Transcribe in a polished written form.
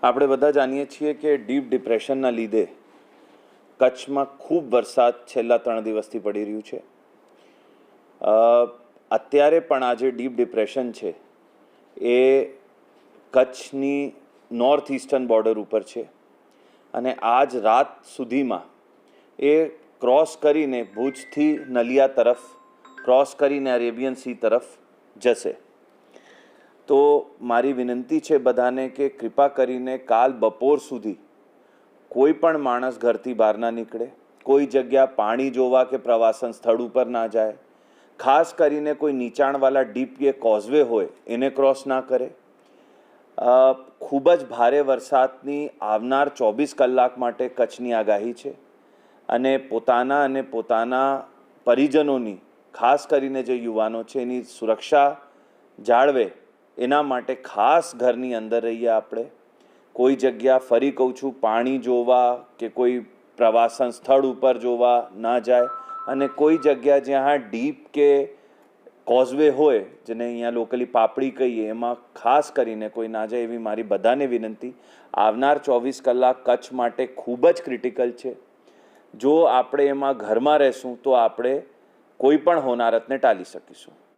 આપણે બધા જાણીએ છીએ કે ડીપ ડિપ્રેશનના લીધે કચ્છમાં ખૂબ વરસાદ છેલ્લા 3 દિવસથી પડી રહ્યું છે. અત્યારે પણ આ જે ડીપ ડિપ્રેશન છે એ કચ્છની નોર્થ ઇસ્ટર્ન બોર્ડર ઉપર છે અને આજ રાત સુધીમાં એ ક્રોસ કરીને ભુજથી નલિયા તરફ ક્રોસ કરીને અરેબિયન સી તરફ જશે. તો મારી વિનંતી છે બધાને કે કૃપા કરીને કાલ બપોર સુધી કોઈ પણ માણસ ઘરથી બહાર ના નીકળે, કોઈ જગ્યા પાણી જોવા કે પ્રવાસન સ્થળ ઉપર ના જાય, ખાસ કરીને કોઈ નીચાણવાળા ડીપ કે કોઝવે હોય એને ક્રોસ ના કરે. ખૂબ જ ભારે વરસાદની આવનાર 24 કલાક માટે કચ્છની આગાહી છે અને પોતાના પરિજનોની, ખાસ કરીને જે યુવાનો છે એની સુરક્ષા જાળવે એના માટે ખાસ ઘરની અંદર રહીએ. આપણે કોઈ જગ્યા, ફરી કહું છું, પાણી જોવા કે કોઈ પ્રવાસન સ્થળ ઉપર જોવા ના જાય અને કોઈ જગ્યા જ્યાં ડીપ કે કોઝવે હોય, જેને અહીંયા લોકલી પાપડી કહીએ, એમાં ખાસ કરીને કોઈ ના જાય એવી મારી બધાને વિનંતી. આવનાર 24 કલાક કચ્છ માટે ખૂબ જ ક્રિટિકલ છે. જો આપણે એમાં ઘરમાં રહેશું તો આપણે કોઈ પણ હોનારતને ટાળી શકીશું.